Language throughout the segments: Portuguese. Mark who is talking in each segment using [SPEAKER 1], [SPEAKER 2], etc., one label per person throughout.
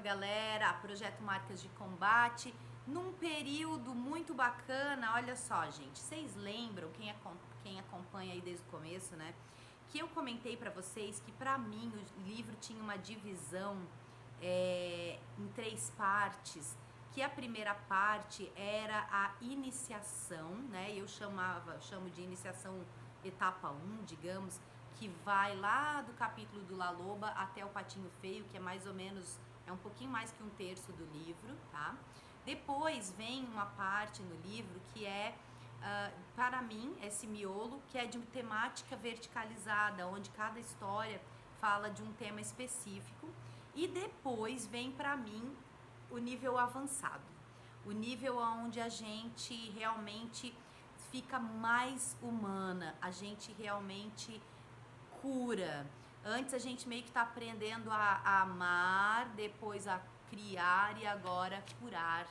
[SPEAKER 1] galera a Projeto Marcas de Combate, num período muito bacana. Olha só, gente, vocês lembram, quem acompanha aí desde o começo, né, que eu comentei pra vocês que pra mim o livro tinha uma divisão em 3 partes, que a primeira parte era a iniciação, né, eu chamo de iniciação etapa 1, digamos, que vai lá do capítulo do La Loba até o Patinho Feio, que é mais ou menos, é um pouquinho mais que 1/3 do livro, tá? Depois vem uma parte no livro que é, para mim, esse miolo, que é de uma temática verticalizada, onde cada história fala de um tema específico. E depois vem para mim o nível avançado, o nível onde a gente realmente fica mais humana, a gente realmente cura. Antes a gente meio que tá aprendendo a amar, depois a criar e agora curar.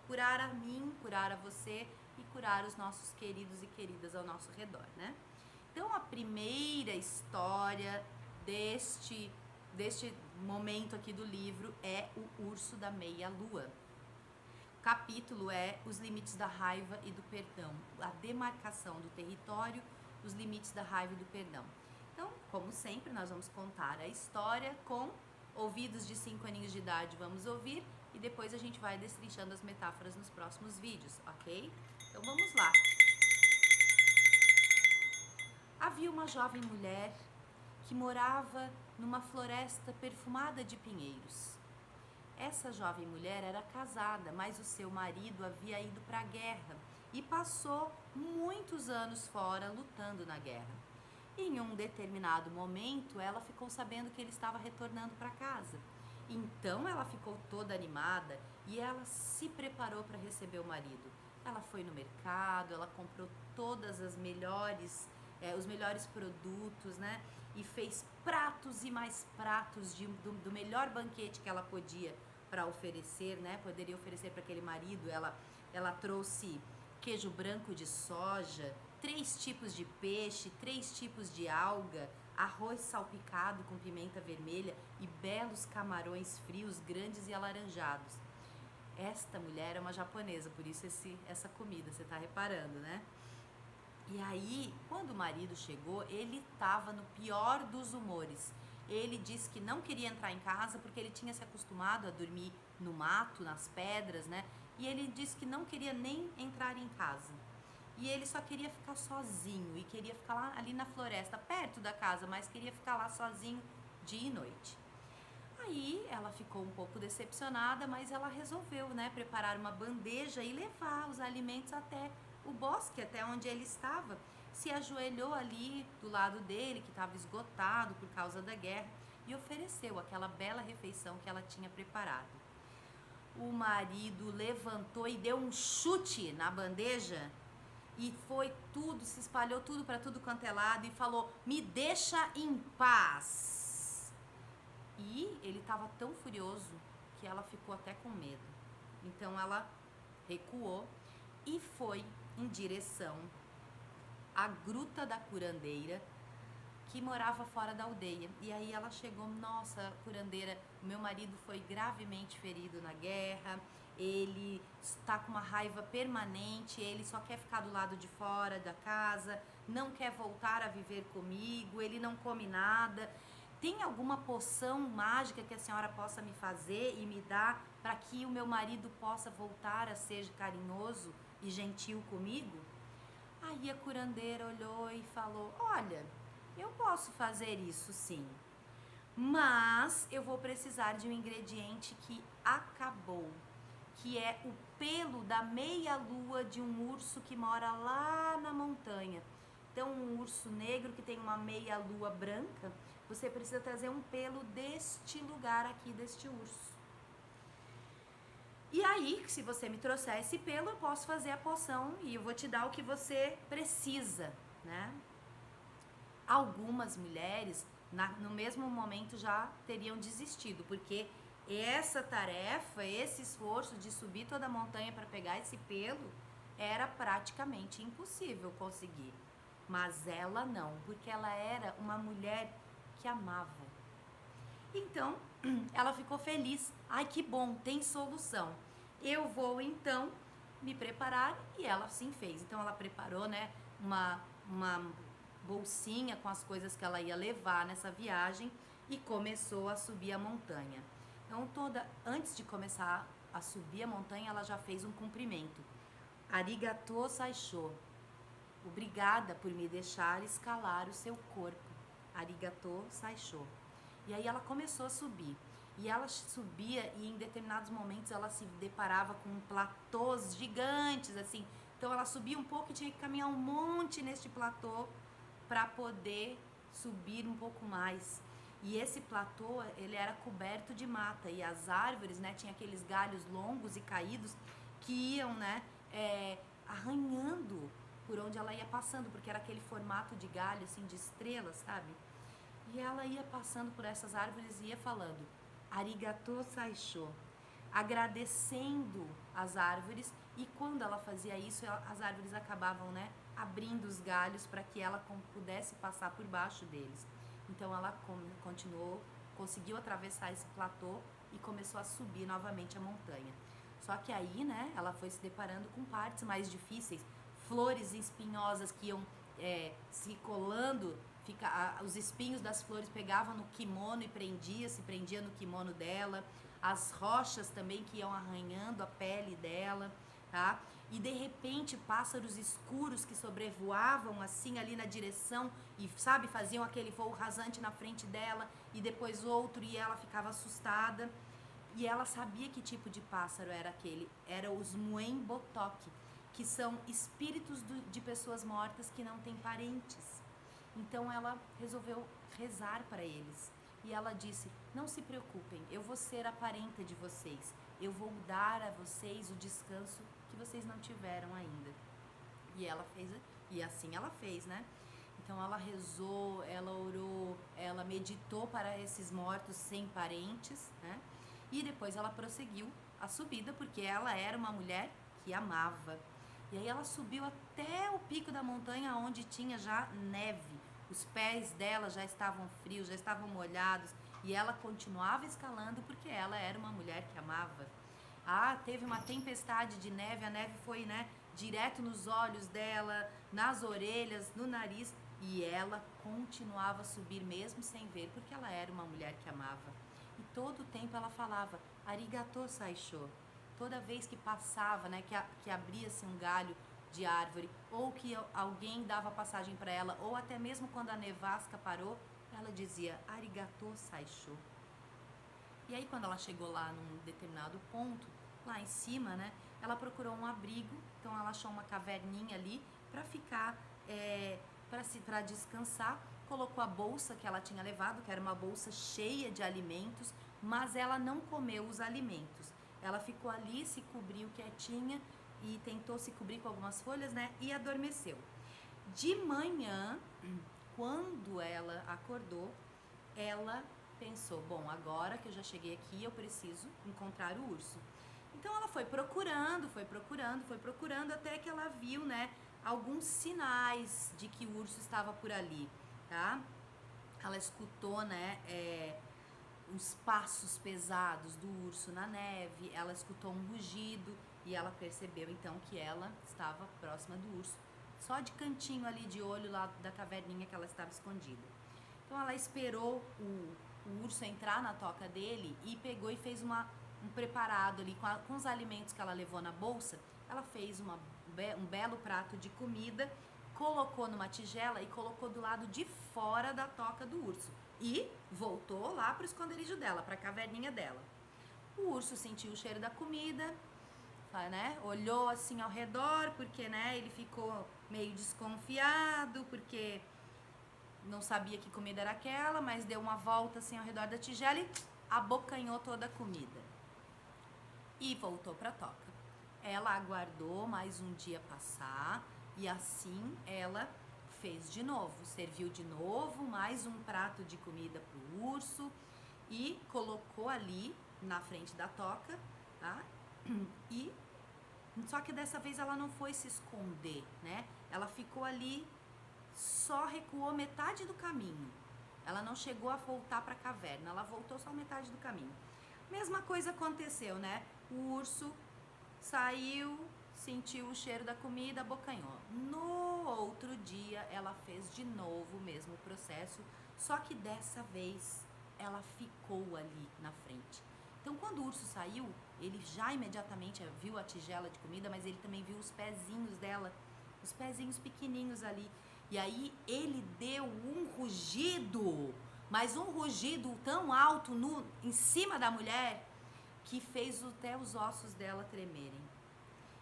[SPEAKER 1] Curar a mim, curar a você e curar os nossos queridos e queridas ao nosso redor, né? Então a primeira história deste momento aqui do livro é o Urso da Meia-Lua. O capítulo é Os Limites da Raiva e do Perdão, a demarcação do território, os limites da raiva e do perdão. Então, como sempre, nós vamos contar a história com ouvidos de 5 aninhos de idade, vamos ouvir, e depois a gente vai destrinchando as metáforas nos próximos vídeos, ok? Então vamos lá. Havia uma jovem mulher que morava numa floresta perfumada de pinheiros. Essa jovem mulher era casada, mas o seu marido havia ido para a guerra e passou muitos anos fora lutando na guerra. Em um determinado momento, ela ficou sabendo que ele estava retornando para casa. Então ela ficou toda animada e ela se preparou para receber o marido. Ela foi no mercado, ela comprou todas as os melhores produtos, né? E fez pratos e mais pratos do melhor banquete que ela podia para oferecer, né? Poderia oferecer para aquele marido. Ela trouxe queijo branco de soja, 3 tipos de peixe, 3 tipos de alga, arroz salpicado com pimenta vermelha e belos camarões frios, grandes e alaranjados. Esta mulher é uma japonesa, por isso essa comida, você tá reparando, né? E aí, quando o marido chegou, ele estava no pior dos humores. Ele disse que não queria entrar em casa porque ele tinha se acostumado a dormir no mato, nas pedras, né? E ele disse que não queria nem entrar em casa. E ele só queria ficar sozinho e queria ficar lá ali na floresta, perto da casa, mas queria ficar lá sozinho dia e noite. Aí ela ficou um pouco decepcionada, mas ela resolveu, né, preparar uma bandeja e levar os alimentos até o bosque, até onde ele estava. Se ajoelhou ali do lado dele, que estava esgotado por causa da guerra, e ofereceu aquela bela refeição que ela tinha preparado. O marido levantou e deu um chute na bandeja e foi tudo, se espalhou tudo para tudo quanto é lado e falou: "Me deixa em paz". E ele estava tão furioso que ela ficou até com medo. Então ela recuou e foi em direção à Gruta da Curandeira, que morava fora da aldeia. E aí ela chegou: "Nossa, curandeira, meu marido foi gravemente ferido na guerra, ele está com uma raiva permanente, ele só quer ficar do lado de fora da casa, não quer voltar a viver comigo, ele não come nada. Tem alguma poção mágica que a senhora possa me fazer e me dar para que o meu marido possa voltar a ser carinhoso e gentil comigo?" Aí a curandeira olhou e falou: "Olha, eu posso fazer isso sim, mas eu vou precisar de um ingrediente que acabou, que é o pelo da meia-lua de um urso que mora lá na montanha. Então, um urso negro que tem uma meia-lua branca, você precisa trazer um pelo deste lugar aqui, deste urso. E aí, se você me trouxer esse pelo, eu posso fazer a poção e eu vou te dar o que você precisa, né?" Algumas mulheres, no mesmo momento, já teriam desistido, porque essa tarefa, esse esforço de subir toda a montanha para pegar esse pelo, era praticamente impossível conseguir. Mas ela não, porque ela era uma mulher que amava. Então, ela ficou feliz. Ai, que bom, tem solução. Eu vou então me preparar, e ela sim fez. Então ela preparou, né, uma bolsinha com as coisas que ela ia levar nessa viagem e começou a subir a montanha. Então antes de começar a subir a montanha, ela já fez um cumprimento. Arigato saisho. Obrigada por me deixar escalar o seu corpo. Arigato saisho. E aí ela começou a subir. E ela subia e em determinados momentos ela se deparava com platôs gigantes, assim. Então ela subia um pouco e tinha que caminhar um monte neste platô para poder subir um pouco mais. E esse platô, ele era coberto de mata. E as árvores, né, tinha aqueles galhos longos e caídos que iam, né, arranhando por onde ela ia passando, porque era aquele formato de galho, assim, de estrela, sabe? E ela ia passando por essas árvores e ia falando Arigato saisho, agradecendo as árvores. E quando ela fazia isso, as árvores acabavam, né, abrindo os galhos para que ela pudesse passar por baixo deles. Então ela continuou, conseguiu atravessar esse platô e começou a subir novamente a montanha. Só que aí, né, ela foi se deparando com partes mais difíceis, flores espinhosas que iam se colando, os espinhos das flores pegavam no kimono e se prendia no kimono dela, as rochas também que iam arranhando a pele dela, tá? E de repente pássaros escuros que sobrevoavam assim ali na direção e, sabe, faziam aquele voo rasante na frente dela e depois outro, e ela ficava assustada. E ela sabia que tipo de pássaro era aquele. Era os Muembotoque, que são espíritos de pessoas mortas que não têm parentes. Então ela resolveu rezar para eles. E ela disse, não se preocupem, eu vou ser a parenta de vocês. Eu vou dar a vocês o descanso que vocês não tiveram ainda. E ela fez, e assim ela fez, né? Então ela rezou, ela orou, ela meditou para esses mortos sem parentes, né? E depois ela prosseguiu a subida, porque ela era uma mulher que amava. E aí ela subiu até o pico da montanha, onde tinha já neve. Os pés dela já estavam frios, já estavam molhados. E ela continuava escalando porque ela era uma mulher que amava. Ah, teve uma tempestade de neve, a neve foi, né, direto nos olhos dela, nas orelhas, no nariz. E ela continuava a subir mesmo sem ver, porque ela era uma mulher que amava. E todo o tempo ela falava, Arigato saisho. Toda vez que passava, né, que abria-se um galho de árvore, ou que alguém dava passagem para ela, ou até mesmo quando a nevasca parou, ela dizia, Arigato saisho. E aí quando ela chegou lá num determinado ponto, lá em cima, né, ela procurou um abrigo, então ela achou uma caverninha ali para ficar, para descansar. Colocou a bolsa que ela tinha levado, que era uma bolsa cheia de alimentos, mas ela não comeu os alimentos. Ela ficou ali, se cobriu quietinha e tentou se cobrir com algumas folhas, né? E adormeceu. De manhã, quando ela acordou, ela pensou, bom, agora que eu já cheguei aqui, eu preciso encontrar o urso. Então ela foi procurando, até que ela viu, né, alguns sinais de que o urso estava por ali. Tá? Ela escutou, né, os passos pesados do urso na neve, ela escutou um rugido e ela percebeu então que ela estava próxima do urso, só de cantinho ali de olho lá da caverninha que ela estava escondida. Então ela esperou o urso entrar na toca dele e pegou e fez um preparado ali com os alimentos que ela levou na bolsa. Ela fez um belo prato de comida, colocou numa tigela e colocou do lado de fora da toca do urso. E voltou lá para o esconderijo dela, para a caverninha dela. O urso sentiu o cheiro da comida, né? Olhou assim ao redor, porque, né, ele ficou meio desconfiado, porque não sabia que comida era aquela, mas deu uma volta assim ao redor da tigela e abocanhou toda a comida. E voltou para a toca. Ela aguardou mais um dia passar e assim ela fez de novo, serviu de novo mais um prato de comida para o urso e colocou ali na frente da toca, tá? E só que dessa vez ela não foi se esconder, né? Ela ficou ali, só recuou metade do caminho. Ela não chegou a voltar para a caverna, ela voltou só metade do caminho. Mesma coisa aconteceu, né? O urso saiu, sentiu o cheiro da comida, abocanhou. No outro dia, ela fez de novo o mesmo processo, só que dessa vez ela ficou ali na frente. Então, quando o urso saiu, ele já imediatamente viu a tigela de comida, mas ele também viu os pezinhos dela, os pezinhos pequenininhos ali. E aí ele deu um rugido, mas um rugido tão alto em cima da mulher que fez até os ossos dela tremerem.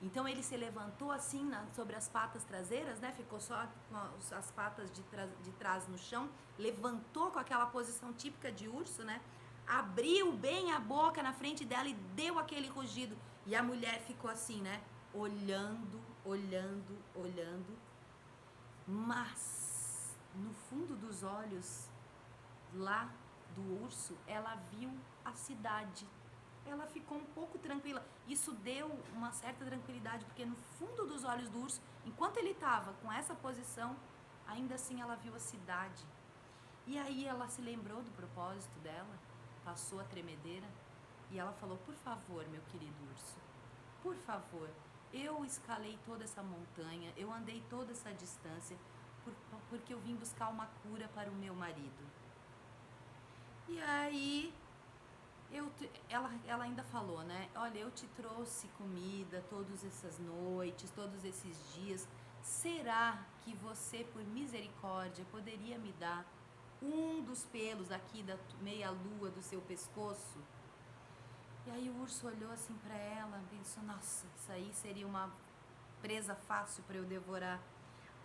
[SPEAKER 1] Então ele se levantou assim sobre as patas traseiras, né? Ficou só com as patas de trás no chão, levantou com aquela posição típica de urso, né? Abriu bem a boca na frente dela e deu aquele rugido. E a mulher ficou assim, né? Olhando, olhando, olhando. Mas no fundo dos olhos lá do urso, ela viu a cidade. Ela ficou um pouco tranquila. Isso deu uma certa tranquilidade, porque no fundo dos olhos do urso, enquanto ele estava com essa posição, ainda assim ela viu a cidade. E aí ela se lembrou do propósito dela, passou a tremedeira e ela falou: por favor, meu querido urso, por favor, eu escalei toda essa montanha, eu andei toda essa distância porque eu vim buscar uma cura para o meu marido. E aí ela ainda falou, né? Olha, eu te trouxe comida todas essas noites, todos esses dias. Será que você, por misericórdia, poderia me dar um dos pelos aqui da meia-lua do seu pescoço? E aí o urso olhou assim para ela, pensou: nossa, isso aí seria uma presa fácil para eu devorar.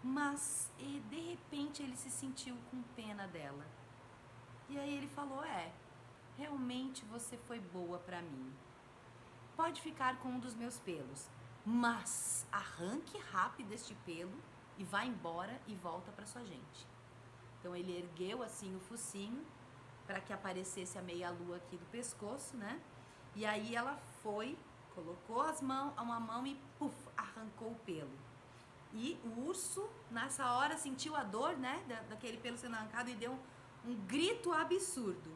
[SPEAKER 1] Mas de repente ele se sentiu com pena dela. E aí ele falou: realmente você foi boa para mim. Pode ficar com um dos meus pelos, mas arranque rápido este pelo e vá embora e volta para sua gente. Então ele ergueu assim o focinho para que aparecesse a meia-lua aqui do pescoço, né? E aí ela foi, colocou uma mão e puf, arrancou o pelo. E o urso, nessa hora, sentiu a dor, né, daquele pelo sendo arrancado e deu um grito absurdo.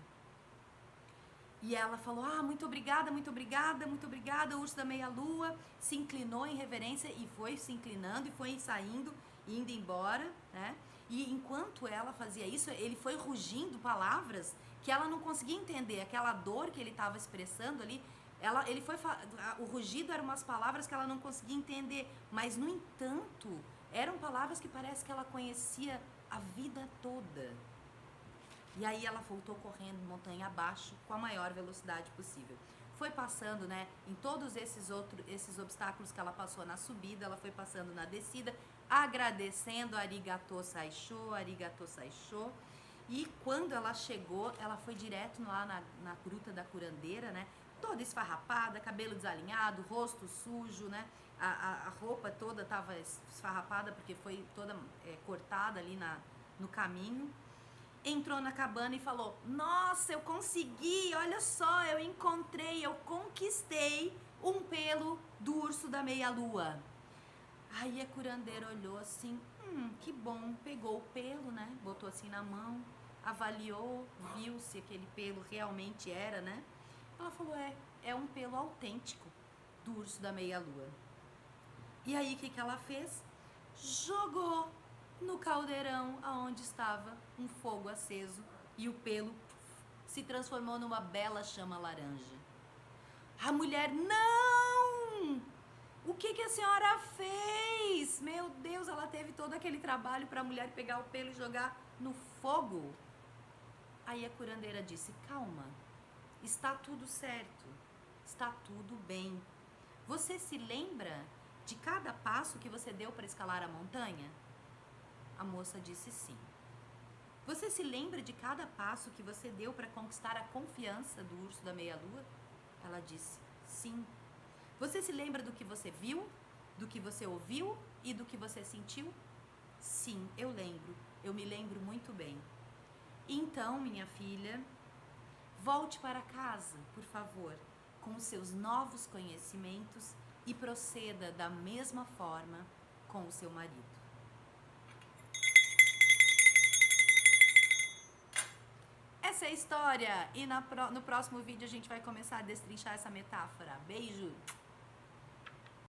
[SPEAKER 1] E ela falou: muito obrigada, muito obrigada, muito obrigada. O urso da meia-lua se inclinou em reverência e foi se inclinando e foi saindo, indo embora, né? E enquanto ela fazia isso, ele foi rugindo palavras que ela não conseguia entender. Aquela dor que ele estava expressando ali, o rugido eram umas palavras que ela não conseguia entender. Mas, no entanto, eram palavras que parece que ela conhecia a vida toda. E aí ela voltou correndo montanha abaixo com a maior velocidade possível. Foi passando, né, em todos esses obstáculos que ela passou na subida, ela foi passando na descida, agradecendo arigatô saishô, arigatô saishô. E quando ela chegou, ela foi direto lá na gruta da curandeira, né, toda esfarrapada, cabelo desalinhado, rosto sujo, né, a roupa toda estava esfarrapada porque foi toda cortada ali no caminho. Entrou na cabana e falou: nossa, eu consegui, olha só, eu encontrei, eu conquistei um pelo do urso da meia-lua. Aí a curandeira olhou assim: que bom, pegou o pelo, né, botou assim na mão, avaliou, viu se aquele pelo realmente era, né. Ela falou: é um pelo autêntico do urso da meia-lua. E aí o que ela fez? Jogou no caldeirão aonde estava um fogo aceso e o pelo se transformou numa bela chama laranja. A mulher: não! O que a senhora fez? Meu Deus, ela teve todo aquele trabalho para a mulher pegar o pelo e jogar no fogo. Aí a curandeira disse: calma, está tudo certo, está tudo bem. Você se lembra de cada passo que você deu para escalar a montanha? A moça disse sim. Você se lembra de cada passo que você deu para conquistar a confiança do urso da meia-lua? Ela disse sim. Você se lembra do que você viu, do que você ouviu e do que você sentiu? Sim, eu lembro. Eu me lembro muito bem. Então, minha filha, volte para casa, por favor, com os seus novos conhecimentos e proceda da mesma forma com o seu marido. Essa é a história. E no próximo vídeo a gente vai começar a destrinchar essa metáfora. Beijo!